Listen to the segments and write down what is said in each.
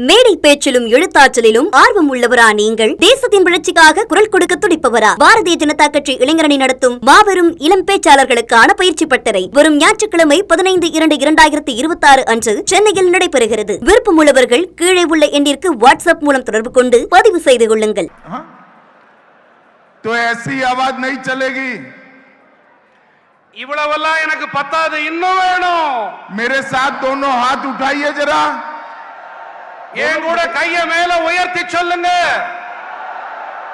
மேடை பேச்சிலும் எழுத்தாற்றலிலும் ஆர்வம் உள்ளவரா நீங்கள்? தேசத்தின் வளர்ச்சிக்காக குரல் கொடுக்க துடிப்பவரா? பாரதிய ஜனதா கட்சி இளைஞரணி நடத்தும் மாபெரும் இளம் பேச்சாளர்களுக்கான பயிற்சி பட்டறை வரும் ஞாயிற்றுக்கிழமை 15/2/2026 அன்று சென்னையில் நடைபெறுகிறது. விருப்பமுள்ளவர்கள் கீழே உள்ள எண்ணிற்கு வாட்ஸ்அப் மூலம் தொடர்பு கொண்டு பதிவு செய்து கொள்ளுங்கள். இவ்வளவெல்லாம் எனக்கு பத்தாது, இன்னும் வேணும். मेरे साथ दोनों हाथ उठाइए जरा. என் கூட கையை மேல உயர்த்தி சொல்லுங்க.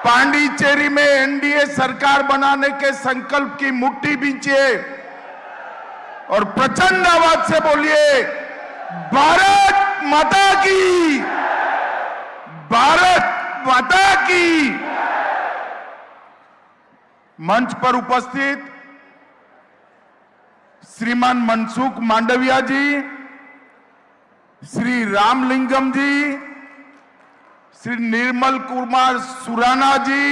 पांडिचेरी में एनडीए सरकार बनाने के संकल्प की मुट्ठी बींचिए और प्रचंड आवाज से बोलिए, भारत माता की, भारत माता की. मंच पर उपस्थित Shriman Mansukh Mandaviya ji, Shri Ramalingam ji, Shri Nirmal Kumar Surana ji,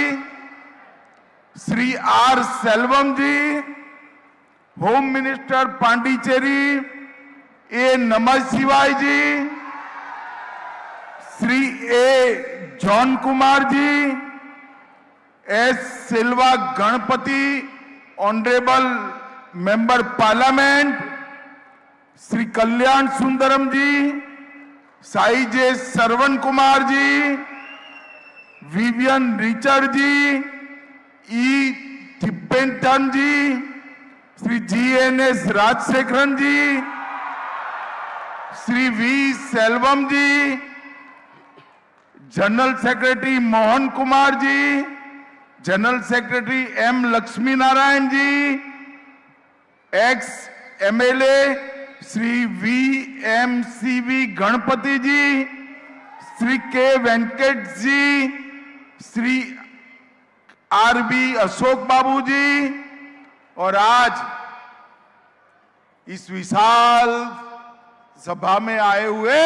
Shri R Selvam ji, home minister Pondicherry A Namassivayam ji, Shri A John Kumar ji, S Silva Ganapathy honourable member parliament, Shri Kalyana Sundaram ji, Sai J Saravana Kumar ji, Vivian Richard ji, E Thippentan ji, Shri GNS Rajasekaran ji, Shri V Selvam ji, general secretary Mohan Kumar ji, general secretary M Lakshmi Narayan ji, ex MLA Shri VMCV Ganapathy ji, Shri K Venkat ji, Shri RB Ashok Babu ji, और आज इस विशाल सभा में आए हुए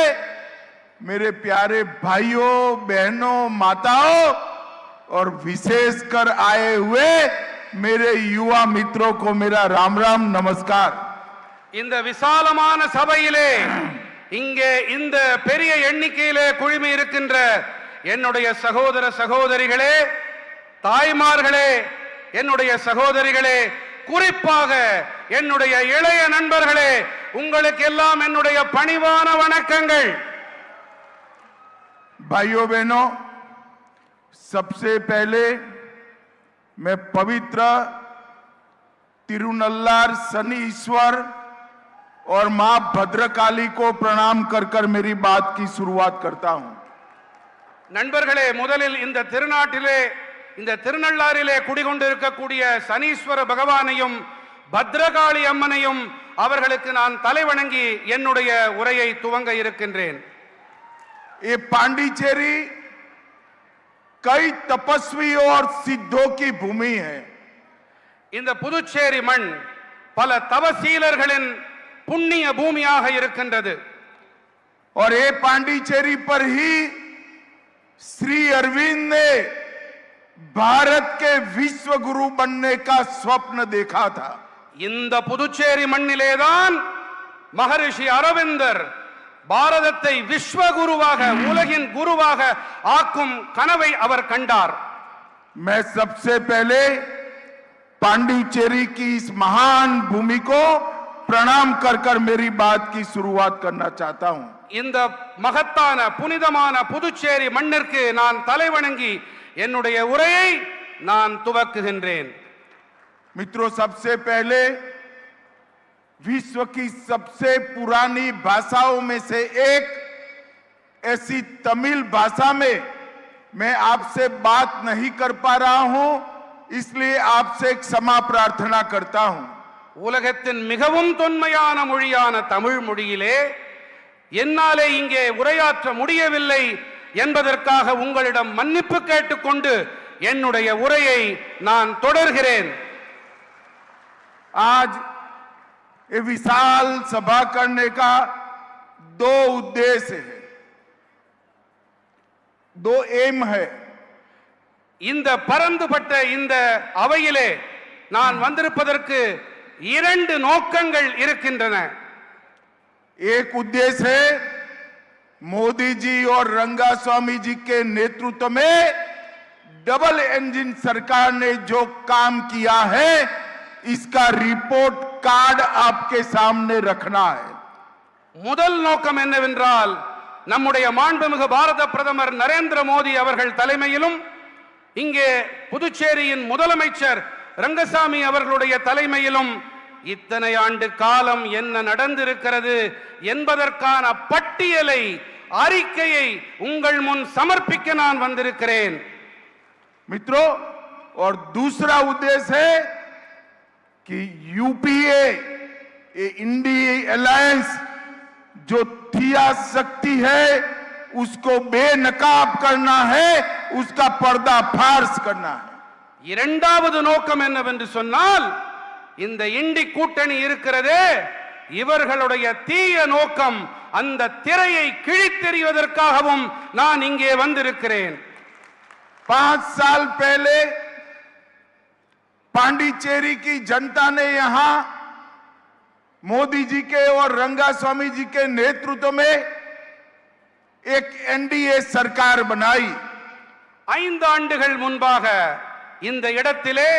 मेरे प्यारे भाइयों, बहनों, माताओं और विशेषकर आए हुए मेरे युवा मित्रों को मेरा राम राम नमस्कार. இந்த விசாலமான சபையிலே இங்கே இந்த பெரிய எண்ணிக்கையிலே குழுமி இருக்கின்ற என்னுடைய சகோதர சகோதரிகளே, தாய்மார்களே, என்னுடைய சகோதரிகளே, குறிப்பாக என்னுடைய இளைய நண்பர்களே, உங்களுக்கு எல்லாம் என்னுடைய பணிவான வணக்கங்கள். भाइयों बहनों, सबसे पहले मैं पवित्र तिरुनल्लार शनि ईश्वर और मां भद्रकाली को प्रणाम कर कर मेरी बात की शुरुआत करता हूं. நண்பர்களே, முதலில் இந்த திருநாட்டிலே, இந்த திருநள்ளாறிலே குடிகொண்டிருக்கக்கூடிய சனீஸ்வர பகவானையும் பத்ரகாளி அம்மனையும் அவர்களுக்கு நான் தலைவணங்கி என்னுடைய உரையை துவங்க இருக்கின்றேன். ये पांडिचेरी कई तपस्वियों और सिद्धों की भूमि है. இந்த புதுச்சேரி மண் பல தவசீலர்களின் புண்ணிய பூமியாக இருக்கின்றது. और ये पांडिचेरी पर ही श्री अरविंद ने भारत के विश्व गुरु बनने का स्वप्न देखा था. இந்த புதுச்சேரி மண்ணிலேதான் மகரிஷி அரவிந்தர் பாரதத்தை விஸ்வகுருவாக, உலகின் குருவாக ஆக்கும் கனவை அவர் கண்டார். मैं सबसे पहले पांडिचेरी की इस महान भूमि को प्रणाम कर कर मेरी बात की शुरुआत करना चाहता हूं. இந்த மகத்தான புனிதமான புதுச்சேரி மண்ணிற்கு நான் தலைவணங்கி என்னுடைய உரையை நான் துவக்குகின்றேன். मित्रों, सबसे पहले विश्व की सबसे पुरानी भाषाओं में से एक ऐसी तमिल भाषा में मैं आपसे बात नहीं कर पा रहा हूं, इसलिए आपसे क्षमा प्रार्थना करता हूं. உலகத்தின் மிகவும் தொன்மையான மொழியான தமிழ் மொழியிலே என்னாலே இங்கே உரையாற்ற முடியவில்லை என்பதற்காக உங்களிடம் மன்னிப்பு கேட்டுக்கொண்டு என்னுடைய உரையை நான் தொடர்கிறேன். आज ये विशाल सभा करने का दो उद्देश्य है, दो एम है. இந்த பரந்துபட்ட இந்த அவையிலே நான் வந்திருப்பதற்கு இரண்டு நோக்கங்கள் இருக்கின்றன. एक उद्देश्य है मोदी जी और रंगास्वामी जी के नेतृत्व में डबल इंजन सरकार ने जो काम किया है, इसका रिपोर्ट कार्ड आपके सामने रखना है। முதல் நோக்கம் என்னவென்றால் நம்முடைய மாண்புமிகு பாரத பிரதமர் நரேந்திர மோடி அவர்கள் தலைமையிலும் இங்கே புதுச்சேரியின் முதலமைச்சர் ரங்கசாமி அவர்களுடைய தலைமையிலும் இத்தனை ஆண்டு காலம் என்ன நடந்திருக்கிறது என்பதற்கான பட்டியலை அறிக்கையை உங்கள் முன் சமர்ப்பிக்க நான் வந்திருக்கிறேன்। मित्रों, और दूसरा उद्देश्य है कि यूपीए इंडिया अलायंस जो थिया शक्ति है उसको बेनकाब करना है, उसका पर्दाफाश करना है। இரண்டாவது நோக்கம் என்னவென்று சொன்னால் இந்த இண்டி கூட்டணி இருக்கிறதே, இவர்களுடைய தீய நோக்கம் அந்த திரையை கிழித்தெறிவதற்காகவும் நான் இங்கே வந்திருக்கிறேன்। 5 साल पहले पांडिचेरी की जनता ने यहां मोदी जी के और रंगास्वामी जी के नेतृत्व में एक एनडीए सरकार बनाई। 5 ஆண்டுகள் முன்பாக இந்த இடத்திலே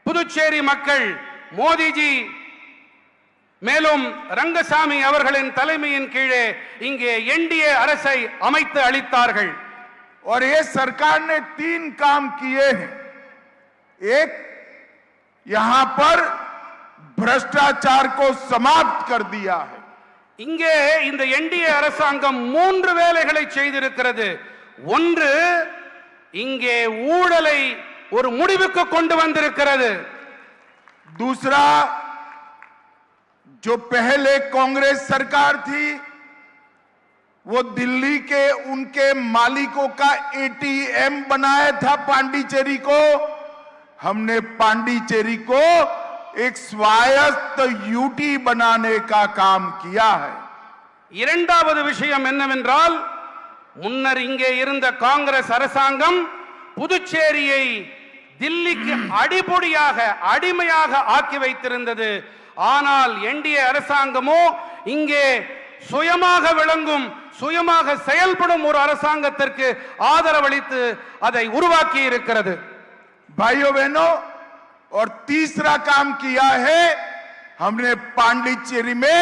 புதுச்சேரி மக்கள் மோடிஜி மேலும் ரங்கசாமி அவர்களின் தலைமையின் கீழே இங்கே என்டிஏ அரசை அமைத்து அளித்தார்கள்। और ये सरकार ने 3 काम किए हैं। एक, यहां पर भ्रष्टाचार को समाप्त कर दिया है। இங்கே இந்த என்டிஏ அரசாங்கம் 3 வேலைகளை செய்திருக்கிறது। ஒன்று, இங்கே ஊழலை ஒரு முடிவுக்கு கொண்டு வந்திருக்கிறது। दूसरा, जो पहले कांग्रेस सरकार थी वो दिल्ली के उनके मालिकों का एटीएम बनाया था पांडिचेरी को, हमने पांडिचेरी को एक स्वायत्त यूटी बनाने का काम किया है। இரண்டாவது விஷயம் என்னவென்றால், முன்னர் இங்கே இருந்த காங்கிரஸ் அரசாங்கம் புதுச்சேரியை தில்லிக்கு அடிமையாக ஆக்கி வைத்திருந்தது। ஆனால் என்டிஏ அரசாங்கமோ இங்கே சுயமாக விளங்கும், சுயமாக செயல்படும் ஒரு அரசாங்கத்திற்கு ஆதரவளித்து அதை உருவாக்கி இருக்கிறது। भाइयों बहनों, और तीसरा काम किया है, हमने पांडिचेरी में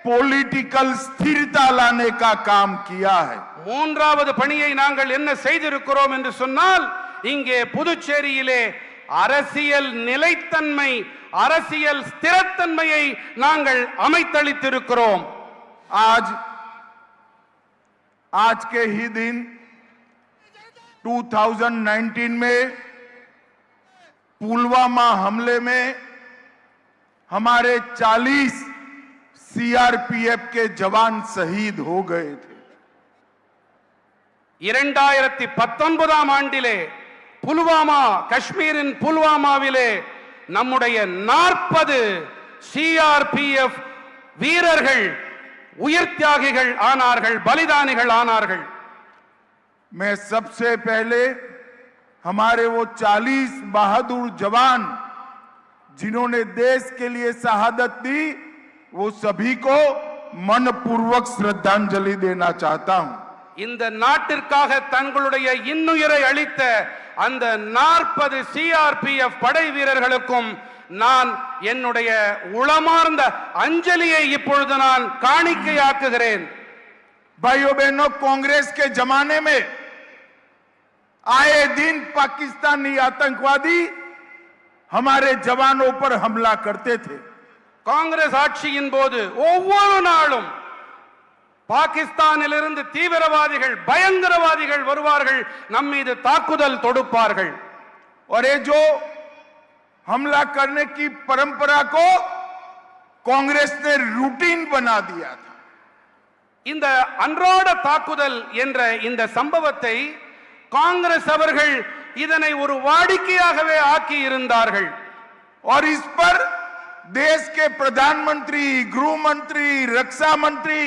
पॉलिटिकल स्थिरता लाने का काम किया है। மூன்றாவது பணியை நாங்கள் என்ன செய்திருக்கிறோம் என்று சொன்னால், இங்கே புதுச்சேரியிலே அரசியல் நிலைத்தன்மை, அரசியல் ஸ்திரத்தன்மையை நாங்கள் அமைத்தளித்திருக்கிறோம்। आज के ही दिन 2019 में पुलवामा हमले में हमारे 40 सीआरपीएफ के जवान शहीद हो गए थे। 2019 ஆண்டிலே புல்வாமா, காஷ்மீரின் புல்வாமாவிலே நம்முடைய 40 சிஆர்பிஎஃப் வீரர்கள் உயிர் தியாகிகள் ஆனார்கள், பலிதானிகள் ஆனார்கள்। मैं सबसे पहले हमारे वो 40 बहादुर जवान जिन्होंने देश के लिए शहादत दी, वो सभी को मनपूर्वक श्रद्धांजलि देना चाहता हूं। இந்த நாட்டிற்காக தங்களுடைய இன்னுயிரை அளித்த அந்த 40 சிஆர்பிஎஃப் படை வீரர்களுக்கும் நான் என்னுடைய உளமார்ந்த அஞ்சலியை இப்பொழுது நான் காணிக்கையாக்குகிறேன்। भाइयों बहनों, कांग्रेस के जमाने में आए दिन पाकिस्तानी आतंकवादी हमारे जवानों पर हमला करते थे। காங்கிரஸ் ஆட்சியின் போது ஒவ்வொரு நாளும் பாகிஸ்தானிலிருந்து தீவிரவாதிகள், பயங்கரவாதிகள் வருவார்கள், நம் மீது தாக்குதல் தொடுப்பார்கள்। और ये जो हमला करने की परंपरा को कांग्रेस ने रूटीन बना दिया था। இந்த அன்றாட தாக்குதல் என்ற இந்த சம்பவத்தை காங்கிரஸ் அவர்கள் இதனை ஒரு வாடிக்கையாகவே ஆக்கி இருந்தார்கள்। और इस पर देश के प्रधानमंत्री, गृह मंत्री, रक्षा मंत्री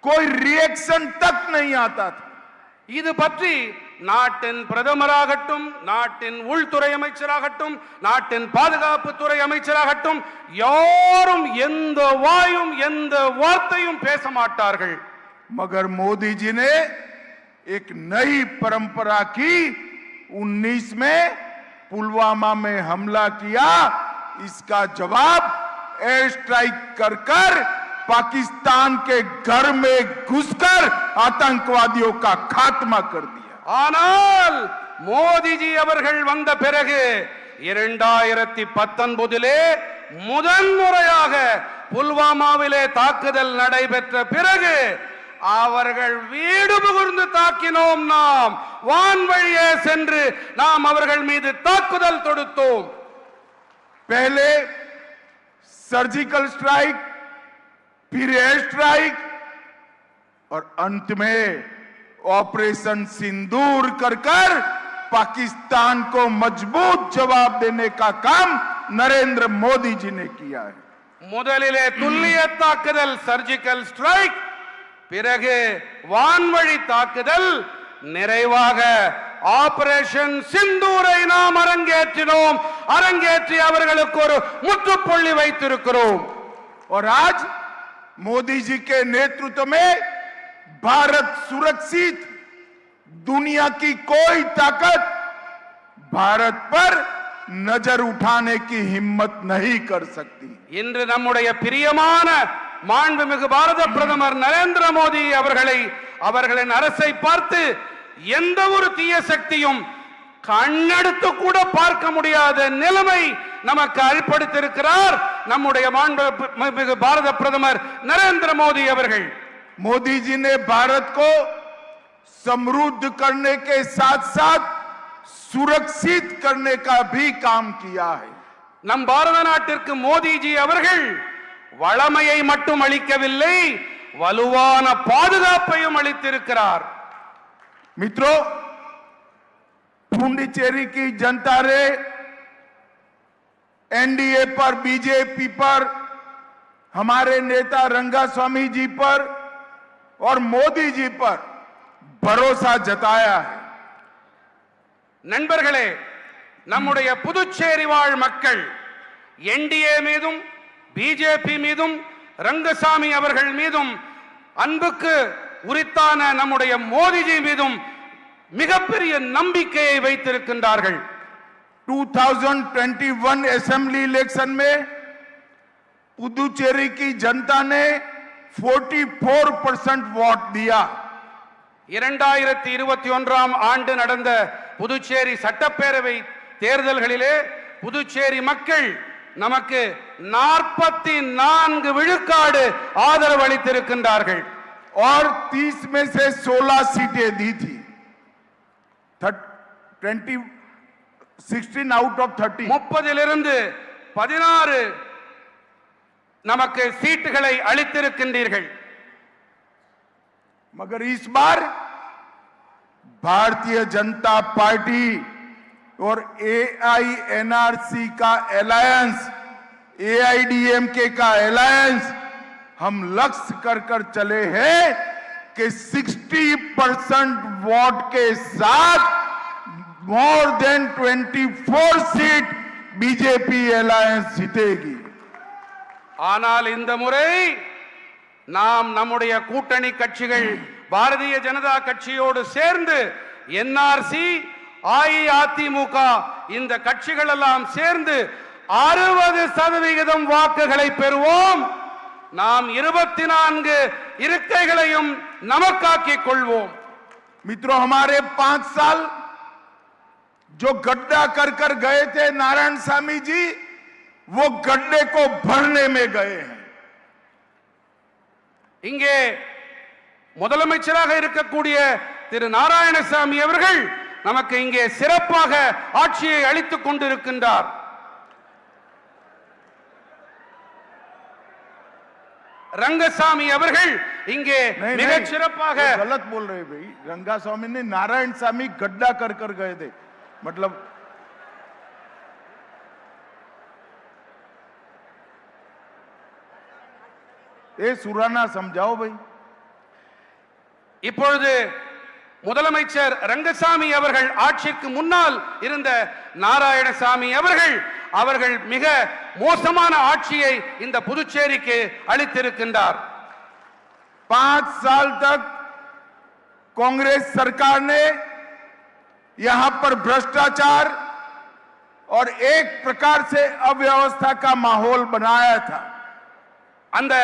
कोई रिएक्शन तक नहीं आता था। இது பற்றி நாட்டின் பிரதமராகட்டும், நாட்டின் உள்துறை அமைச்சராகட்டும், நாட்டின் பாதுகாப்புத்துறை அமைச்சராகட்டும் யாரும் எந்த வாயும் எந்த வார்த்தையும் பேச மாட்டார்கள்। मगर मोदी जी ने एक नई परंपरा की। 19 में पुलवामा में हमला किया, इसका जवाब एयर स्ट्राइक कर कर पाकिस्तान के घर में घुसकर आतंकवादियों का खात्मा कर दिया। ஆனால் மோடிஜி அவர்கள் வந்த பிறகு 2019 முதன்முறையாக புல்வாமாவிலே தாக்குதல் நடைபெற்ற பிறகு அவர்கள் வீடு புகுந்து தாக்கினோம். நாம் வான்வழியே சென்று நாம் அவர்கள் மீது தாக்குதல் தொடுத்தோம். पहले सर्जिकल स्ट्राइक, फिर एयर स्ट्राइक और अंत में ऑपरेशन सिंदूर कर कर पाकिस्तान को मजबूत जवाब देने का काम नरेंद्र मोदी जी ने किया है। முதலிலே துல்லிய தாக்குதல் சர்ஜிக்கல் ஸ்ட்ரைக், பிறகு வான்வழி தாக்குதல், நிறைவாக ஆபரேஷன் சிந்தூரை நாம் அரங்கேற்றினோம். அரங்கேற்றி அவர்களுக்கு ஒரு முற்றுப்புள்ளி வைத்திருக்கிறோம். और आज मोदी जी के नेतृत्व में भारत सुरक्षित, दुनिया की कोई ताकत भारत पर नजर उठाने की हिम्मत नहीं कर सकती। இன்று நம்முடைய பிரியமான மாண்புமிகு பாரத பிரதமர் நரேந்திர மோடி அவர்களின் அரசை பார்த்து எந்த ஒரு தீய சக்தியும் கண்ணெடுத்து கூட பார்க்க முடியாத நிலைமை நமக்கு ஏற்படுத்தியிருக்கிறார் நம்முடைய மாண்புமிகு பாரத பிரதமர் நரேந்திர மோடி அவர்கள். मोदी जी ने भारत को समृद्ध करने के साथ साथ सुरक्षित करने का भी काम किया है। நம் பாரத நாட்டிற்கு மோடிஜி அவர்கள் வளமையை மட்டும் அளிக்கவில்லை, வலுவான பாதுகாப்பையும் அளித்திருக்கிறார். मित्रों, पुडुचेरी की जनता ने एनडीए पर, बीजेपी पर, हमारे नेता रंगास्वामी जी पर और मोदी जी पर भरोसा जताया है। நண்பர்களே, நம்முடைய புதுச்சேரி வாழ் மக்கள் என்டிஏ மீதும் பிஜேபி மீதும் ரங்கசாமி அவர்கள் மீதும் அன்புக்கு உரித்தான நம்முடைய மோடிஜி மீதும் மிகப்பெரிய நம்பிக்கையை வைத்திருக்கின்றார்கள். 2021 असेंबली इलेक्शन में पुदुचेरी की जनता ने 44% वोट दिया। 2021 ஆண்டு நடந்த புதுச்சேரி சட்டப்பேரவை தேர்தல்களிலே புதுச்சேரி மக்கள் நமக்கு 44 விழுக்காடு ஆதரவு அளித்திருக்கின்றார்கள். और 30 में से 16 सीटें दी थी। 16 आउट ऑफ 30। 30 16 நமக்கு சீட்டுகளை அளித்திருக்கின்றீர்கள். मगर इस बार भारतीय जनता पार्टी और एआईएनआरसी का अलायंस, एआईडीएमके का अलायंस हम लक्ष्य कर चले हैं कि 60% वोट के साथ more than 24 seat BJP alliance जीतेगी। ஆனால் இந்த முறை நாம் நம்முடைய கூட்டணி கட்சிகள் பாரதிய ஜனதா கட்சியோடு சேர்ந்து என்ஆர்சி, அஇஅதிமுக இந்த கட்சிகள் எல்லாம் சேர்ந்து 60% வாக்குகளை பெறுவோம். நாம் 24 இருக்கைகளையும் நமக்காக்கிக் கொள்வோம். मित्रों, हमारे 5 साल जो गड्ढा कर गए थे नारायण स्वामी जी, वो गड्ढे को भरने में गए हैं। இங்கே முதலமைச்சராக இருக்கக்கூடிய திரு நாராயணசாமி அவர்கள் நமக்கு இங்கே சிறப்பாக ஆட்சியை அளித்துக் கொண்டிருக்கின்றார். रंगसामी அவர்கள் இங்கே மிகச் சிறப்பாக गलत बोल रहे भाई। रंगास्वामी ने नारायण स्वामी गड्ढा कर गए थे, मतलब ये सुराना समझाओ भाई। இப்பொழுது முதலமைச்சர் ரங்கசாமி அவர்கள் ஆட்சிக்கு முன்னால் இருந்த நாராயணசாமி அவர்கள் மிக மோசமான ஆட்சியை இந்த புதுச்சேரிக்கு அளித்திருக்கின்றார். 5 साल तक कांग्रेस सरकार ने यहां पर भ्रष्टाचार और एक प्रकार से अव्यवस्था का माहौल बनाया था। அந்த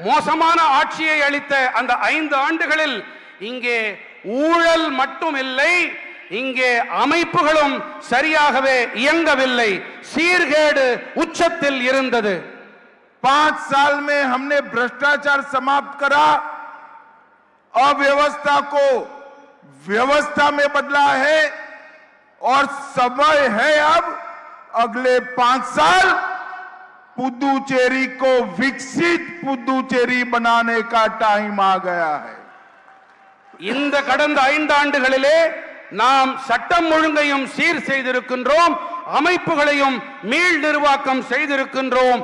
மோசமான ஆட்சியை அளித்த அந்த 5 ஆண்டுகளில் இங்கே ஊழல் மட்டுமில்லை, இங்கே அமைப்புகளும் சரியாகவே இயங்கவில்லை, சீர்கேடு உச்சத்தில் இருந்தது। 5 साल में हमने भ्रष्टाचार समाप्त करा, अव्यवस्था को व्यवस्था में बदला है और समय है अब अगले 5 साल पुदुचेरी को विकसित पुदुचेरी बनाने का टाइम आ गया है। இந்த கடந்த 5 ஆண்டுகளிலே நாம் சட்டம் ஒழுங்கையும் சீர் செய்திருக்கின்றோம், அமைப்புகளையும் மீள் நிர்வாகம் செய்திருக்கின்றோம்।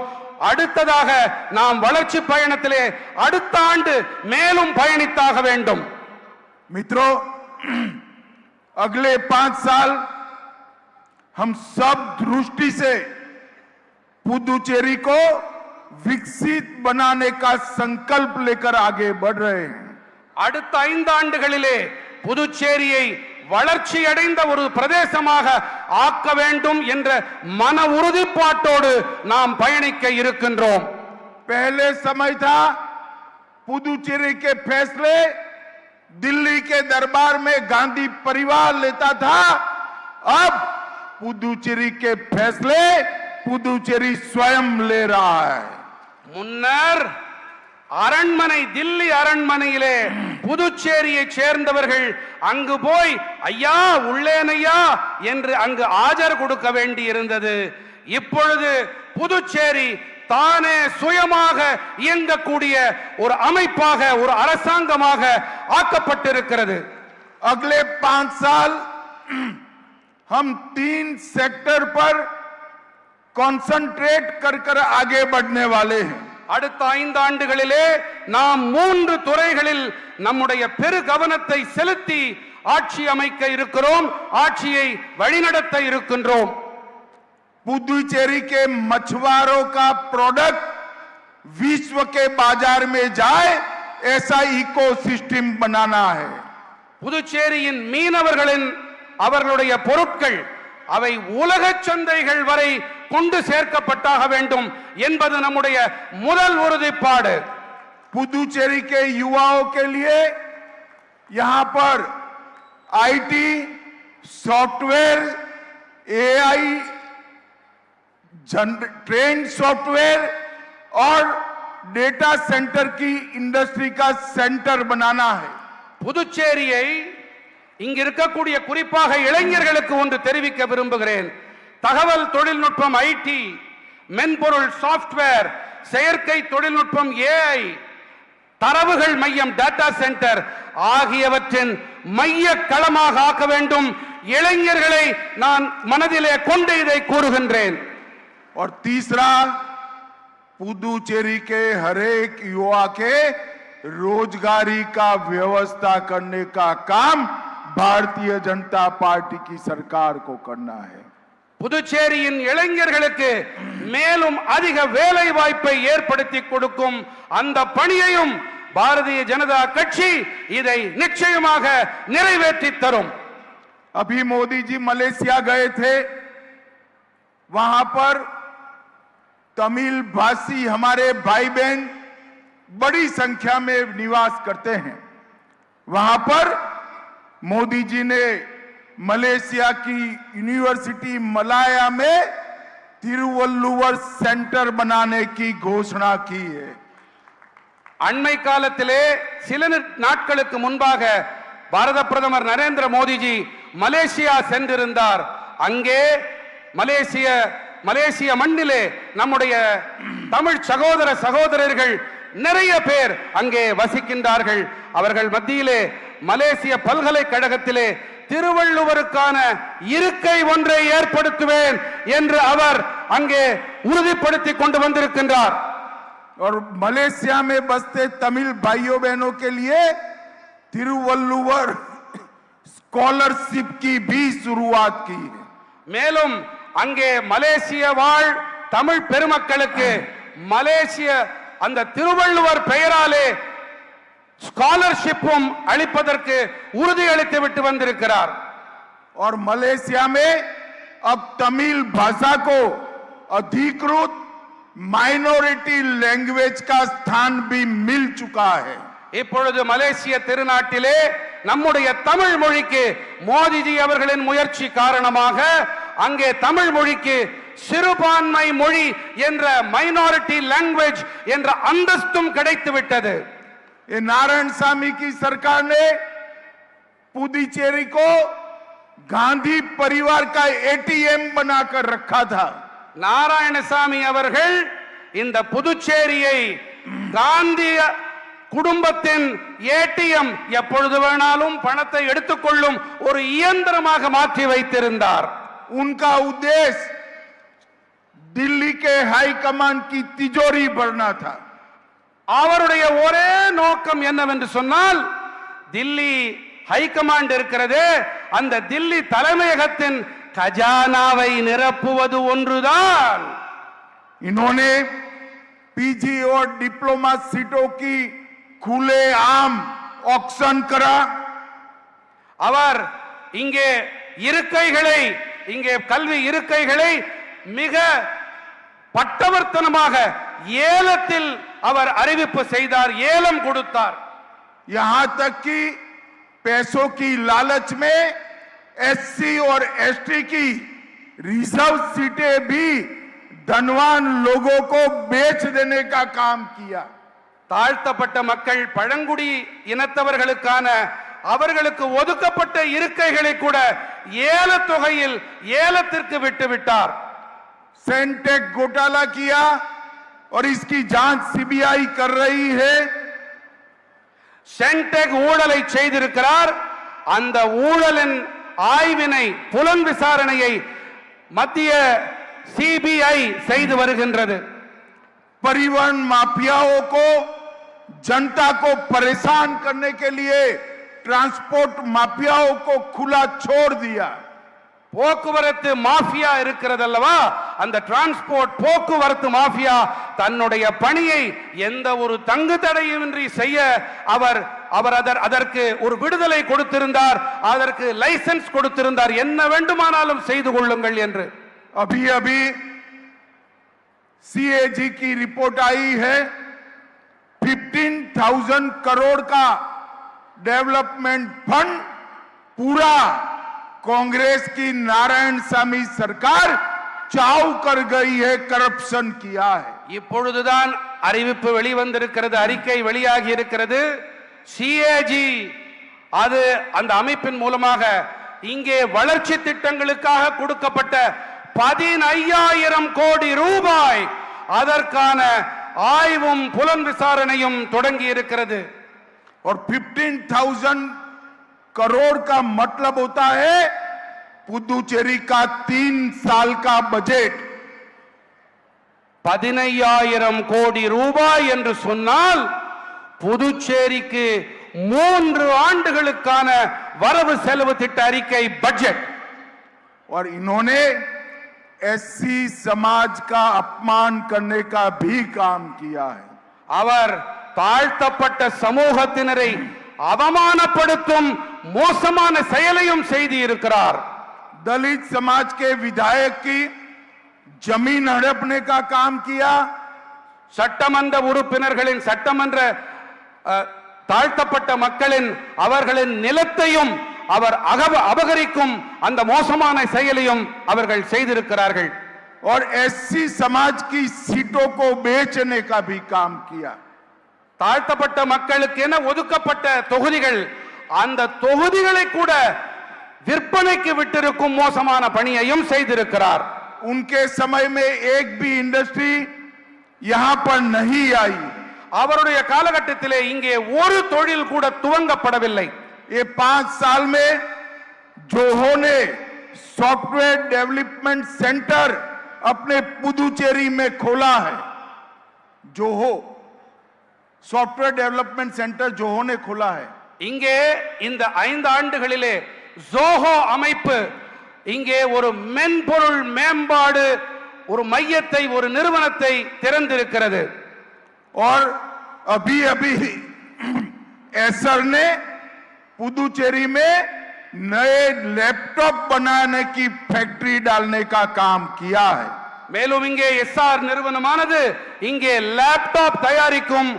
அடுத்ததாக நாம் வளர்ச்சி பயணத்திலே அடுத்த ஆண்டு மேலும் பயணித்தாக வேண்டும்। मित्रों, अगले 5 साल हम सब दृष्टि से पुदुचेरी को विकसित बनाने का संकल्प लेकर आगे बढ़ रहे हैं। அடுத்த 5 ஆண்டுகளிலே புதுச்சேரியை வளர்ச்சி அடைந்த ஒரு பிரதேசமாக ஆக்க வேண்டும் என்ற மன உறுதிப்பாட்டோடு நாம் பயணிக்க இருக்கின்றோம்। पहले समय था पुदुचेरी के फैसले दिल्ली के दरबार में गांधी परिवार लेता था, अब पुदुचेरी के फैसले पुदुचेरी स्वयं ले रहा है। முன்னர் அரண்மனை, தில்லி அரண்மனையிலே புதுச்சேரியை சேர்ந்தவர்கள் அங்கு போய் ஐயா உள்ளேனையா என்று அங்கு ஆஜர் கொடுக்க வேண்டி இருந்தது। இப்பொழுது புதுச்சேரி தானே சுயமாக இயங்கக்கூடிய ஒரு அமைப்பாக, ஒரு அரசாங்கமாக ஆக்கப்பட்டிருக்கிறது। अगले 5 साल हम 3 सेक्टर पर कंसंट्रेट कर आगे बढ़ने वाले हैं। அடுத்த 5 ஆண்டுகளிலே நாம் 3 துறைகளில் நம்முடைய பெரு கவனத்தை செலுத்தி ஆட்சி அமைக்க இருக்கிறோம், ஆட்சியை வழிநடத்த இருக்கின்றோம்। पुदुचेरी के मछुआरों का प्रोडक्ट विश्व के बाजार में जाए, ऐसा इकोसिस्टम बनाना है। புதுச்சேரியின் மீனவர்களின் அவர்களுடைய பொருட்கள் அவை உலக சந்தைகள் வரை கொண்டு சேர்க்கப்பட்டாக வேண்டும் என்பது நம்முடைய முதல் உறுதிப்பாடு। पुदुचेरी के युवाओं के लिए यहां पर IT, software, AI, train software और डेटा सेंटर की इंडस्ट्री का सेंटर बनाना है। புதுச்சேரியை இங்க இருக்கக்கூடிய குறிப்பாக இளைஞர்களுக்கு ஒன்று தெரிவிக்க விரும்புகிறேன்। தகவல் தொழில்நுட்பம் ஐடி, மென்பொருள் சாஃப்ட்வேர், செயற்கை தொழில்நுட்பம் ஏஐ, தரவுகள் மையம் டேட்டா சென்டர் ஆகியவற்றின் மைய களமாக ஆக்க வேண்டும்। இளைஞர்களை நான் மனதிலே கொண்டு இதை கூறுகின்றேன்। और तीसरा, पुदुचेरी के हरेक युवा के रोजगारी का व्यवस्था करने का काम भारतीय जनता पार्टी की सरकार को करना है। புதுச்சேரியின் இளைஞர்களுக்கு மேலும் அதிக வேலை வாய்ப்பை ஏற்படுத்தி கொடுக்கும் அந்த பணியையும் பாரதிய ஜனதா கட்சி இதை நிச்சயமாக நிறைவேற்றி தரும்। अभी मोदी जी मलेशिया गए थे, वहां पर तमिल भाषी हमारे भाई बहन बड़ी संख्या में निवास करते हैं। वहां पर मोदी जी ने मलेशिया की यूनिवर्सिटी मलाया में तिरुवल्लुवर सेंटर बनाने की घोषणा की है। அண்மை காலத்திலே சில நாட்களுக்கு முன்பாக பாரத பிரதமர் நரேந்திர மோடிஜி மலேசியா சென்றிருந்தார்। அங்கே மலேசிய மண்ணிலே நம்முடைய தமிழ் சகோதர சகோதரர்கள் நிறைய பேர் அங்கே வசிக்கின்றார்கள்। அவர்கள் மத்தியிலே மலேசிய பல்கலைக்கழகத்திலே திருவள்ளுவருக்கான இருக்கை ஒன்றை ஏற்படுத்துவேன் என்று அவர் அங்கே உறுதிப்படுத்தி கொண்டு வந்திருக்கின்றார்। और मलेशिया में बसते तमिल भाइयों बहनों के लिए तिरुवल्लुवर स्कॉलरशिप की भी शुरुआत की है। மேலும் அங்கே மலேசிய வாழ் தமிழ் பெருமக்களுக்கு மலேசிய அந்த திருவள்ளுவர் பெயராலே ஸ்காலர்ஷிப்பும் அளிப்பதற்கு உறுதி அளித்து விட்டு வந்திருக்கிறார். और मलेशिया में अब तमिल भाषा को अधिकृत माइनॉरिटी लैंग्वेज का स्थान भी मिल चुका है. இப்பொழுது மலேசிய திருநாட்டிலே நம்முடைய தமிழ் மொழிக்கு மோடிஜி அவர்களின் முயற்சி காரணமாக அங்கே தமிழ் மொழிக்கு சிறுபான்மை மொழி என்ற மைனாரிட்டி லாங்குவேஜ் என்ற அந்தஸ்தும் கிடைத்து விட்டது. ये नारायण सामी की सरकार ने पुदुचेरी को गांधी परिवार का एटीएम बनाकर रखा था. நாராயணசாமி அவர்கள் இந்த புதுச்சேரியை காந்தி குடும்பத்தின் ஏடிஎம் எப்பொழுது வேணாலும் பணத்தை எடுத்துக்கொள்ளும் ஒரு இயந்திரமாக மாற்றி வைத்திருந்தார். उनका उद्देश्य दिल्ली के हाई कमान की तिजोरी भरना था. அவருடைய ஒரே நோக்கம் என்னவென்று சொன்னால் தில்லி ஹைகமாண்ட் இருக்கிறது, அந்த தில்லி தலைமையகத்தின் खजानाவை நிரப்புவது ஒன்றுதான். इन्होंने पीजी और डिप्लोमा सीटों की खुलेआम ऑक्शन करा. அவர் இங்கே இருக்கைகளை, இங்கே கல்வி இருக்கைகளை மிக பட்டவர்த்தனமாக ஏலத்தில் அவர் அறிவிப்பு செய்தார், ஏலம் கொடுத்தார். यहां तक कि पैसों की लालच में एससी और एसटी की रिजर्व सीटें भी धनवान लोगों को बेच देने का काम किया. தாழ்த்தப்பட்ட மக்கள் பழங்குடி இனத்தவர்களுக்கான அவர்களுக்கு ஒதுக்கப்பட்ட இருக்கைகளை கூட ஏலத் தொகையில் ஏலத்திற்கு விட்டு விட்டார். सेंटेक घोटाला किया और इसकी जांच सीबीआई कर रही है. சென்டெக் ஊழலை செய்திருக்கிறார், அந்த ஊழலின் ஆய்வினை புலன் விசாரணையை மத்திய சிபிஐ செய்து வருகின்றது. परिवहन माफियाओं को जनता को परेशान करने के लिए ट्रांसपोर्ट माफियाओं को खुला छोड़ दिया. போக்குவரத்து மாஃபியா இருக்கிறது அல்லவா, அந்த டிரான்ஸ்போர்ட் போக்குவரத்து மாஃபியா தன்னுடைய பணியை எந்த ஒரு தங்கு தடையுமின்றி செய்ய அதற்கு ஒரு விடுதலை கொடுத்திருந்தார், அதற்கு லைசென்ஸ் கொடுத்திருந்தார், என்ன வேண்டுமானாலும் செய்து கொள்ளுங்கள் என்று. अभी अभी सीएजी की रिपोर्ट आई है. 15,000 करोड़ का डेवलपमेंट फंड पूरा कांग्रेस की नारायण सामी सरकार चाव कर गई है, करप्शन किया है. இப்பொழுதுதான் அறிவிப்பு வெளிவந்திருக்கிறது, அறிக்கை வெளியாகி இருக்கிறது. சிஏஜி அது அந்த அமைப்பின் மூலமாக இங்கே வளர்ச்சி திட்டங்களுக்காக கொடுக்கப்பட்ட 15,000 கோடி ரூபாய் அதற்கான ஆய்வும் புலன் விசாரணையும் தொடங்கி இருக்கிறது. और 15,000 करोड़ का मतलब होता है पुदुचेरी का 3 साल का बजट. 15,000 கோடி ரூபாய் என்று சொன்னால் புதுச்சேரிக்கு 3 ஆண்டுகளுக்கான வரவு செலவு திட்ட அறிக்கை பட்ஜெட். और इन्होंने एससी समाज का अपमान करने का भी काम किया है. அவர் தாழ்த்தப்பட்ட சமூகத்தினரை அவமானப்படுத்தும் மோசமான செயலையும் செய்து இருக்கிறார். दलित समाज के विधायक की जमीन हड़पने का काम किया. சட்டமன்ற உறுப்பினர்களின் சட்டமன்ற தாழ்த்தப்பட்ட மக்களின் அவர்களின் நிலத்தையும் அவர் அபகரிக்கும் அந்த மோசமான செயலையும் அவர்கள் செய்திருக்கிறார்கள். और एससी समाज की सीटों को बेचने का भी काम किया. தாழ்த்தப்பட்ட மக்களுக்கு என ஒதுக்கப்பட்ட தொகுதிகள், அந்த தொகுதிகளை கூட விற்பனைக்கு விட்டிருக்கும் மோசமான பணியையும் செய்திருக்கிறார். उनके समय में एक भी इंडस्ट्री यहां पर नहीं आई. அவருடைய காலகட்டத்திலே இங்கே ஒரு தொழில் கூட துவங்கப்படவில்லை. ये 5 साल में जोहो ने सॉफ्टवेयर डेवलपमेंट सेंटर अपने पुदुचेरी में खोला है. Zoho software development centre Zoho ने खोला है. இங்கே இந்த 5 ஆண்டுகளிலே ஜோஹோ அமைப்பு இங்கே ஒரு மென்பொருள் மேம்பாடு ஒரு மையத்தை ஒரு நிறுவனத்தை திறந்திருக்கிறது. और अभी अभी एसर ने पुदुचेरी में नए लैपटॉप बनाने की फैक्ट्री डालने का काम किया है। மேலும் இங்கே எஸ்ஆர் நிறுவனமானது இங்கே லேப்டாப் தயாரிக்கும்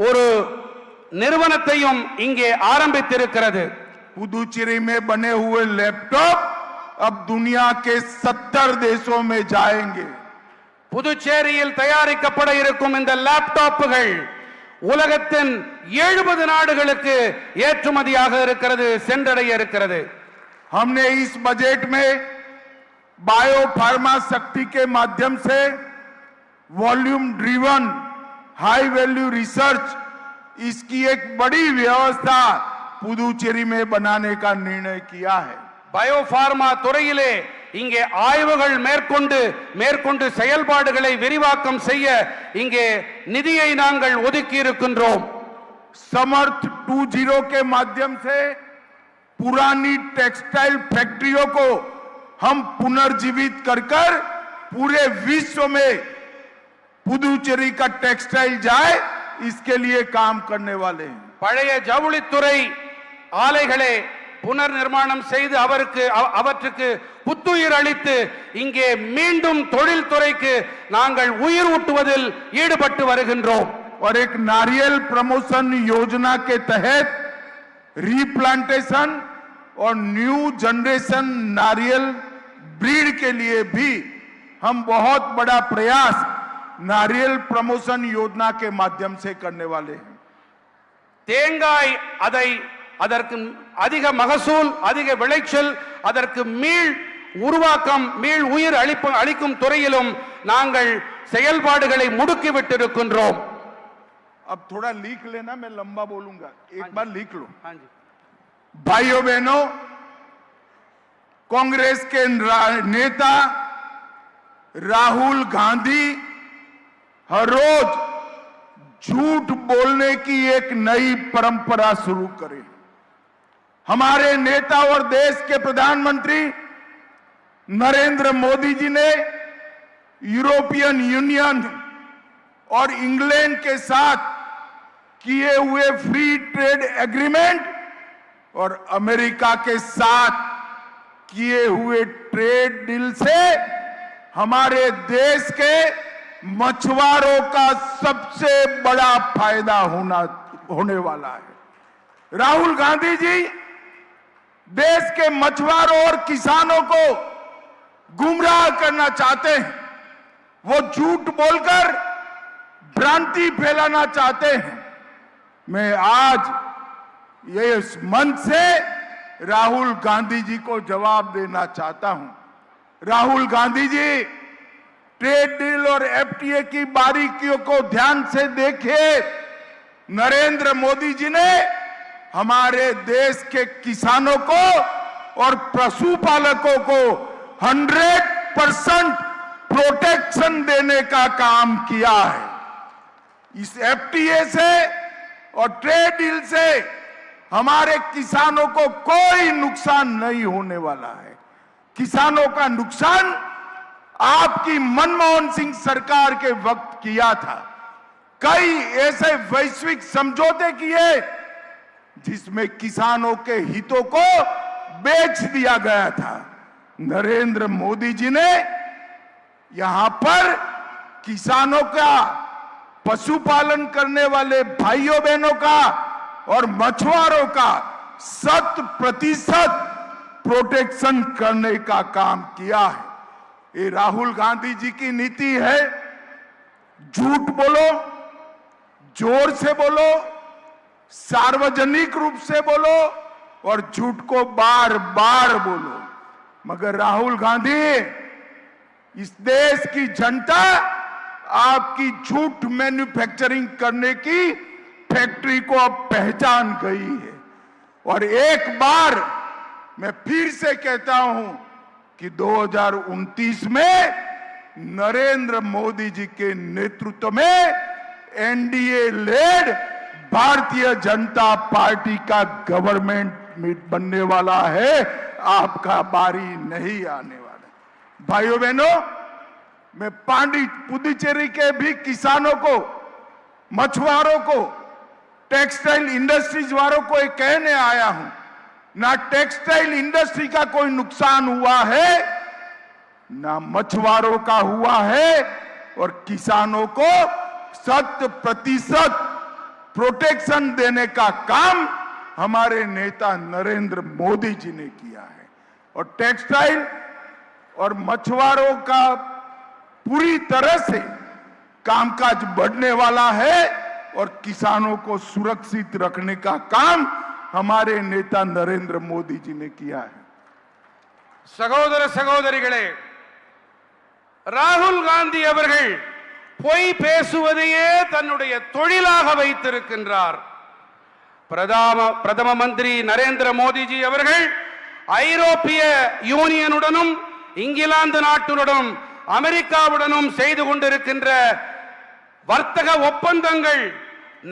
ஒரு நிறுவனத்தையும் இங்கே ஆரம்பித்திருக்கிறது. पुदुचेरी में बने हुए लैपटॉप अब दुनिया के 70 देशों में जाएंगे। புதுச்சேரியில் தயாரிக்கப்பட இருக்கும் இந்த லேப்டாப்புகள் உலகத்தின் 70 நாடுகளுக்கு ஏற்றுமதியாக இருக்கிறது, சென்றடைய இருக்கிறது. हमने इस बजट में बायो फार्मा शक्ति के माध्यम से volume driven high value research इसकी एक बड़ी व्यवस्था पुदुचेरी में बनाने का निर्णय किया है। பயோபார்மா துறையிலே இங்கே ஆய்வுகள் மேற்கொண்டு செயல்பாடுகளை விரிவாக்கம் செய்ய இங்கே நிதியை நாங்கள் ஒதுக்கி இருக்கின்றோம். समर्थ 2.0 के माध्यम से पुरानी टेक्सटाइल फैक्ट्रियों को हम पुनर्जीवित कर पूरे विश्व में पुदुचेरी का टेक्सटाइल जाए, इसके लिए काम करने वाले हैं। பழைய ஜவுளித்துறை ஆலைகளை புனர் நிர்மாணம் செய்து அவற்றுக்கு புத்துயிர் அளித்து இங்கே மீண்டும் தொழில்துறைக்கு நாங்கள் உயிர் ஊட்டுவதில் ஈடுபட்டு வருகின்றோம். और एक नारियल प्रमोशन योजना के तहत रीप्लांटेशन और न्यू जनरेशन नारियल ब्रीड के लिए भी हम बहुत बड़ा प्रयास नारियल प्रमोशन योजना के माध्यम से करने वाले हैं। தேங்காய் அதற்கு அதிக மகசூல், அதிக விளைச்சல், அதற்கு மீள் உருவாக்கம், மீள் உயிர் அளிக்கும் துறையிலும் நாங்கள் செயல்பாடுகளை முடுக்கி விட்டிருக்கின்றோம். अब थोड़ा लिख लेना, मैं लंबा बोलूंगा, एक बार लिख लो। हाँ जी। भाइयों बहनों, कांग्रेस के नेता राहुल गांधी हर रोज झूठ बोलने की एक नई परंपरा शुरू करें। हमारे नेता और देश के प्रधानमंत्री नरेंद्र मोदी जी ने यूरोपियन यूनियन और इंग्लैंड के साथ किए हुए फ्री ट्रेड एग्रीमेंट और अमेरिका के साथ किए हुए ट्रेड डील से हमारे देश के मछुआरों का सबसे बड़ा फायदा होने वाला है। राहुल गांधी जी देश के मछुआरों और किसानों को गुमराह करना चाहते हैं। वो झूठ बोलकर भ्रांति फैलाना चाहते हैं। मैं आज ये मंच से राहुल गांधी जी को जवाब देना चाहता हूं। राहुल गांधी जी, ट्रेड डील और एफटीए की बारीकियों को ध्यान से देखिए। नरेंद्र मोदी जी ने हमारे देश के किसानों को और पशुपालकों को 100% प्रोटेक्शन देने का काम किया है। इस एफटीए से और ट्रेड डील से हमारे किसानों को कोई नुकसान नहीं होने वाला है। किसानों का नुकसान आपकी मनमोहन सिंह सरकार के वक्त किया था। कई ऐसे वैश्विक समझौते किए जिसमें किसानों के हितों को बेच दिया गया था। नरेंद्र मोदी जी ने यहां पर किसानों का, पशुपालन करने वाले भाइयों बहनों का और मछुआरों का 100% प्रोटेक्शन करने का काम किया है। ये राहुल गांधी जी की नीति है। झूठ बोलो, जोर से बोलो, सार्वजनिक रूप से बोलो और झूठ को बार बार बोलो। मगर राहुल गांधी, इस देश की जनता आपकी झूठ मैन्युफैक्चरिंग करने की फैक्ट्री को अब पहचान गई है। और एक बार मैं फिर से कहता हूं कि 2029 में नरेंद्र मोदी जी के नेतृत्व में NDA lead Bharatiya Janata party का गवर्नमेंट बनने वाला है। आपका बारी नहीं आने वाला। भाइयों बहनों, मैं पुदुचेरी के भी किसानों को, मछुआरों को टेक्सटाइल इंडस्ट्रीज वालों को एक कहने आया हूं, ना टेक्सटाइल इंडस्ट्री का कोई नुकसान हुआ है, ना मछुआरों का हुआ है, और किसानों को 100% प्रोटेक्शन देने का काम हमारे नेता नरेंद्र मोदी जी ने किया है। और टेक्सटाइल और मछुआरों का पूरी तरह से कामकाज बढ़ने वाला है और किसानों को सुरक्षित रखने का काम हमारे नेता नरेंद्र मोदी जी ने किया है। சகோதர சகோதரிகளே, ராகுல் காந்தி அவர்கள் பொய் பேசுவதையே தன்னுடைய தொழிலாக வைத்திருக்கின்றார். பிரதம மந்திரி நரேந்திர மோடிஜி அவர்கள் ஐரோப்பிய யூனியனுடனும் இங்கிலாந்து நாட்டுடனும் அமெரிக்காவுடனும் செய்து கொண்டிருக்கின்ற வர்த்தக ஒப்பந்தங்கள்,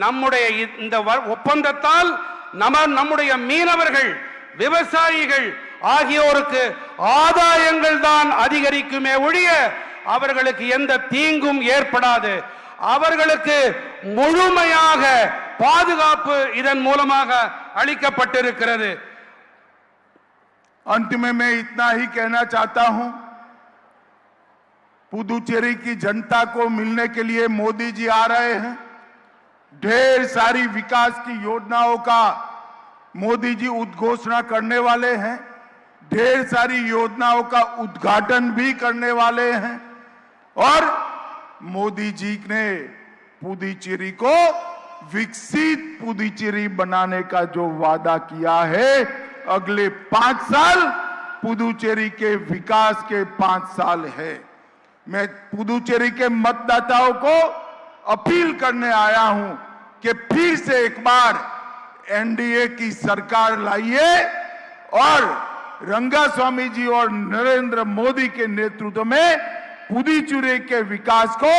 நம்முடைய இந்த ஒப்பந்தத்தால் நம்முடைய மீனவர்கள், விவசாயிகள் ஆகியோருக்கு ஆதாயங்கள் தான் அதிகரிக்குமே ஒழிய அவர்களுக்கு எந்த தீங்கும் ஏற்படாது. அவர்களுக்கு முழுமையாக பாதுகாப்பு இதன் மூலமாக அளிக்கப்பட்டிருக்கிறது. अंत में मैं इतना ही कहना चाहता हूं, पुदुचेरी की जनता को मिलने के लिए मोदी जी आ रहे हैं। ढेर सारी विकास की योजनाओं का मोदी जी उद्घोषणा करने वाले हैं, ढेर सारी योजनाओं का उद्घाटन भी करने वाले हैं, और मोदी जी ने पुदुचेरी को विकसित पुदुचेरी बनाने का जो वादा किया है, अगले 5 साल पुदुचेरी के विकास के 5 साल है। मैं पुदुचेरी के मतदाताओं को अपील करने आया हूं कि फिर से एक बार एनडीए की सरकार लाइए और रंगास्वामी जी और नरेंद्र मोदी के नेतृत्व में पुदुचेरी के विकास को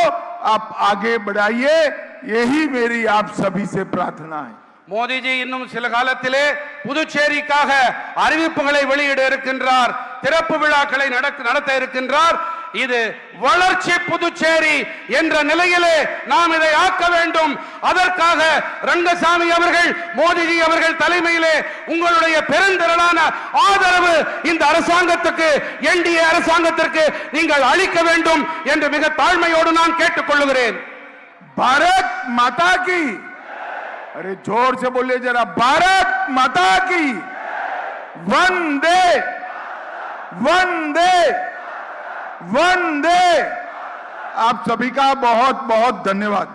आप आगे बढ़ाइए। यही मेरी आप सभी से प्रार्थना है। மோடிஜி இன்னும் சில காலத்திலே புதுச்சேரிக்காக அறிவிப்புகளை வெளியிட இருக்கின்றார், திறப்பு விழாக்களை நடத்த இருக்கின்றார். இது வளர்ச்சி புதுச்சேரி என்ற நிலையிலே நாம் இதை ஆக்க வேண்டும். அதற்காக ரங்கசாமி அவர்கள், மோடிஜி அவர்கள் தலைமையிலே உங்களுடைய பெருந்திரளான ஆதரவு இந்த அரசாங்கத்துக்கு, என்டிஏ அரசாங்கத்திற்கு நீங்கள் அளிக்க வேண்டும் என்று மிக தாழ்மையோடு நான் கேட்டுக்கொள்கிறேன். भारत माता की, अरे जोर से बोलिए जरा, भारत माता की, वंदे वंदे वंदे। आप सभी का बहुत बहुत धन्यवाद।